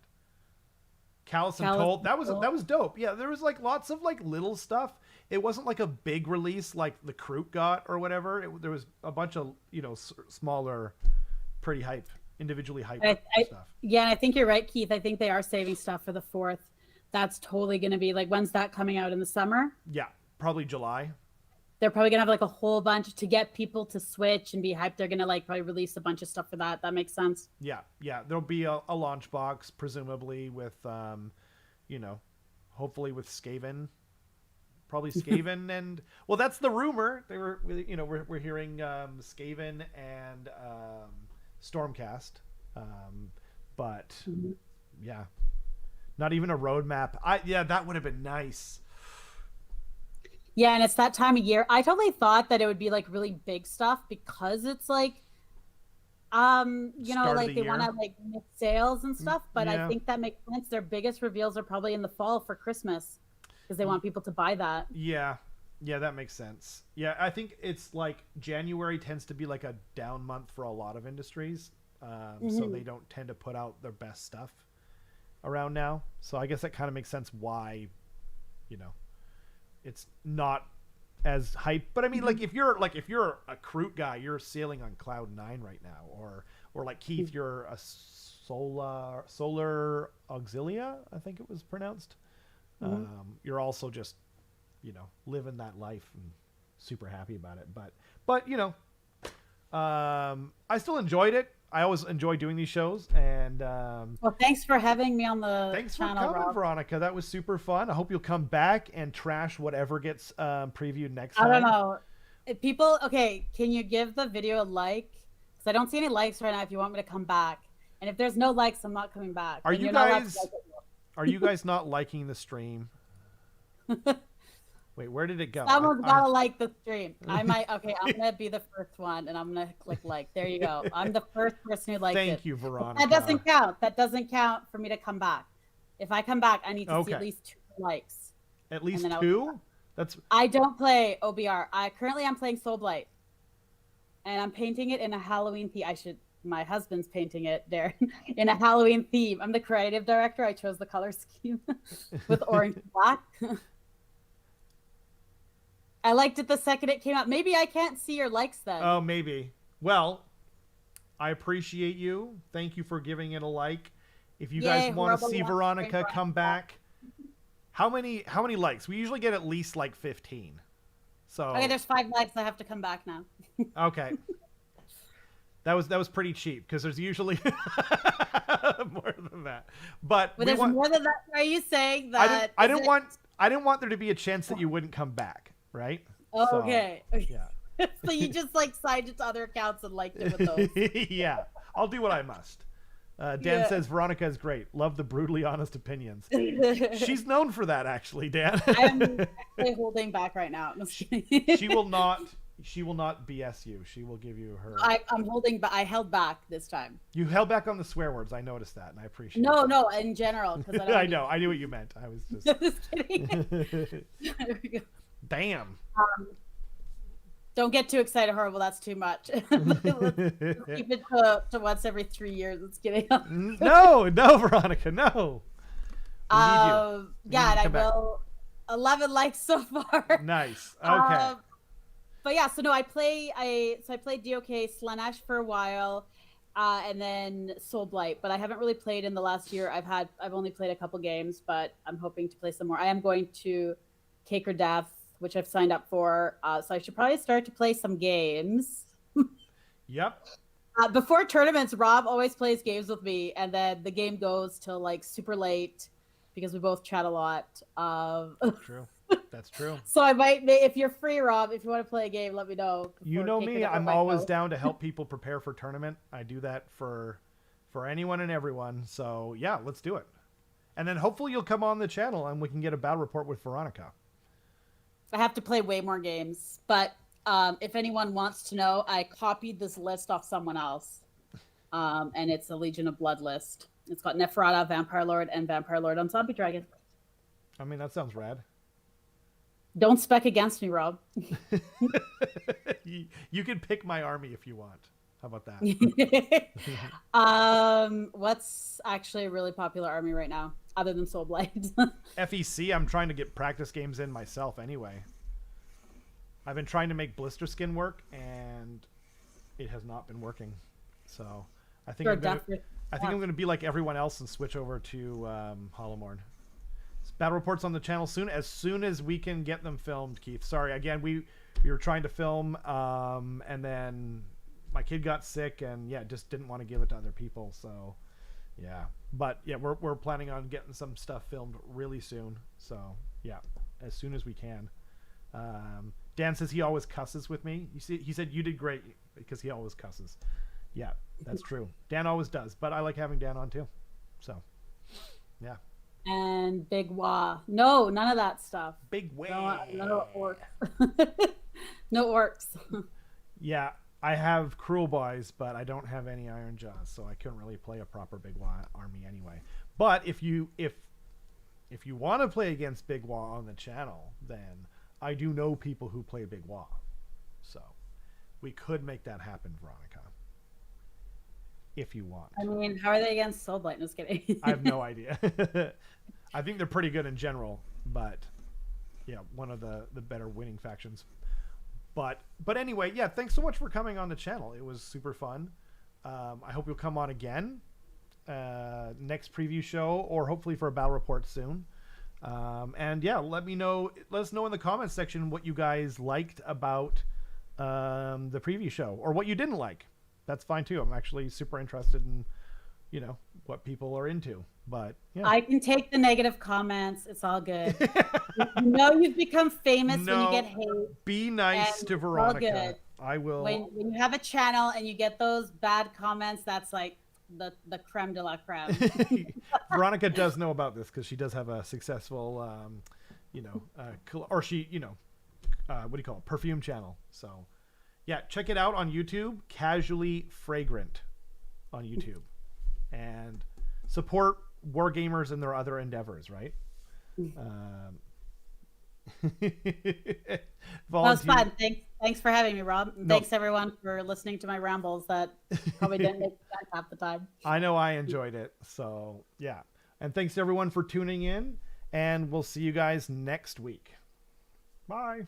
Callus and Told, that was dope. Yeah, there was like lots of like little stuff. It wasn't like a big release like the Kroot got or whatever. There was a bunch of smaller, pretty individually hyped stuff. Yeah, and I think you're right, Keith. I think they are saving stuff for the 4th. That's totally going to be like, when's that coming out in the summer? Yeah, probably July. They're probably going to have like a whole bunch to get people to switch and be hyped. They're going to like probably release a bunch of stuff for that. That makes sense. Yeah. There'll be a launch box, presumably with, hopefully with Skaven. Probably Skaven and well, that's the rumor. They were, we're hearing Skaven and Stormcast, but yeah, not even a roadmap. That would have been nice. Yeah, and it's that time of year. I totally thought that it would be like really big stuff because it's like, Start like of the they year. want to like make sales and stuff. But Yeah. I think that makes sense. Their biggest reveals are probably in the fall for Christmas because they want people to buy that. Yeah, that makes sense. Yeah, I think it's like January tends to be like a down month for a lot of industries, so they don't tend to put out their best stuff around now. So I guess that kind of makes sense why, it's not as hype. But I mean, like if you're a Kroot guy, you're sailing on cloud 9 right now, or like Keith, you're a solar auxilia, I think it was pronounced. You're also just living that life and super happy about it. But I still enjoyed it. I always enjoy doing these shows, and Well, thanks for having me on the thanks for channel, coming, Rob. Veronica. That was super fun. I hope you'll come back and trash whatever gets previewed next time. I don't know. If people, okay, can you give the video a like? Because I don't see any likes right now if you want me to come back. And if there's no likes, I'm not coming back. Are And you you're not allowed to guys like it. are you guys not liking the stream? Wait, where did it go? Someone's gotta like the stream. I might. Okay, I'm gonna be the first one, and I'm gonna click like. There you go. I'm the first person who liked it. Thank you, Veronica. That doesn't count. That doesn't count for me to come back. If I come back, I need to see at least 2 likes. At least 2? That's. I don't play OBR. Currently I'm playing Soul Blight, and I'm painting it in a Halloween theme. My husband's painting it there in a Halloween theme. I'm the creative director. I chose the color scheme with orange and black. I liked it the second it came out. Maybe I can't see your likes then. Oh, maybe. Well, I appreciate you. Thank you for giving it a like. If you guys want to see Veronica come back, how many likes? We usually get at least like 15. So okay, there's 5 likes. I have to come back now. Okay. That was pretty cheap because there's usually more than that. But there's more than that. Are you saying that? I didn't want there to be a chance that you wouldn't come back, right? Oh, so, okay. Yeah. So you just like signed it to other accounts and liked it with those. Yeah, I'll do what I must. Dan says Veronica is great. Love the brutally honest opinions. She's known for that, actually, Dan. I'm actually holding back right now. She will not BS you. She will give you her. I'm holding, but I held back this time. You held back on the swear words. I noticed that, and I appreciate. No, in general, because I know. I knew what you meant. I was just. Just kidding. There we go. Damn. Don't get too excited, horrible. That's too much. Let's keep it to once every 3 years. It's getting up. No, Veronica, no. Yeah, and I will. 11 likes so far. Nice. Okay. But yeah, so no, I played DOK Slaanesh for a while, and then Soul Blight. But I haven't really played in the last year. I've only played a couple games, but I'm hoping to play some more. I am going to Cake or Death, which I've signed up for. So I should probably start to play some games. Yep. Before tournaments, Rob always plays games with me, and then the game goes till like super late because we both chat a lot. True. That's true. So I might, if you're free, Rob, if you want to play a game, let me know. You know me, I'm always down to help people prepare for tournament. I do that for anyone and everyone. So yeah, let's do it. And then hopefully you'll come on the channel and we can get a battle report with Veronica. I have to play way more games, but if anyone wants to know, I copied this list off someone else, and it's a Legion of Blood list. It's got Neferata, Vampire Lord, and Vampire Lord on Zombie Dragon. I mean, that sounds rad. Don't spec against me, Rob. You can pick my army if you want. How about that? What's actually a really popular army right now, other than Soul Blight? FEC, I'm trying to get practice games in myself anyway. I've been trying to make Blister Skin work, and it has not been working. So I think I'm going to be like everyone else and switch over to Hollowmorn. Battle reports on the channel soon as we can get them filmed, Keith. Sorry, again, we were trying to film, and then my kid got sick, and yeah, just didn't want to give it to other people. So yeah, but yeah, we're planning on getting some stuff filmed really soon. So yeah, as soon as we can. Dan says he always cusses with me. He said you did great because he always cusses. Yeah, that's true. Dan always does, but I like having Dan on too. So yeah. And Big Wah. No, none of that stuff. Big Wah. No orcs. No orcs. Yeah, I have Cruel Boys, but I don't have any Iron Jaws, so I couldn't really play a proper Big Wah army anyway. But if you want to play against Big Wah on the channel, then I do know people who play Big Wah. So we could make that happen, Veronica. If you want. I mean, how are they against Soul Blight? No, just kidding. I have no idea. I think they're pretty good in general, but yeah, one of the better winning factions. But anyway, yeah, thanks so much for coming on the channel. It was super fun. I hope you'll come on again next preview show, or hopefully for a battle report soon. And yeah, let us know in the comments section what you guys liked about the preview show, or what you didn't like. That's fine too. I'm actually super interested in, what people are into. But yeah, I can take the negative comments. It's all good. You've become famous when you get hate. Be nice to Veronica. All good. I will. When you have a channel and you get those bad comments, that's like the creme de la creme. Veronica does know about this because she does have a successful, or she, what do you call it? Perfume channel. So yeah, check it out on YouTube, Casually Fragrant on YouTube, and support wargamers and their other endeavors, right? That was fun. Thanks for having me, Rob. And thanks everyone for listening to my rambles that probably didn't make sense half the time. I know I enjoyed it. So yeah. And thanks everyone for tuning in, and we'll see you guys next week. Bye.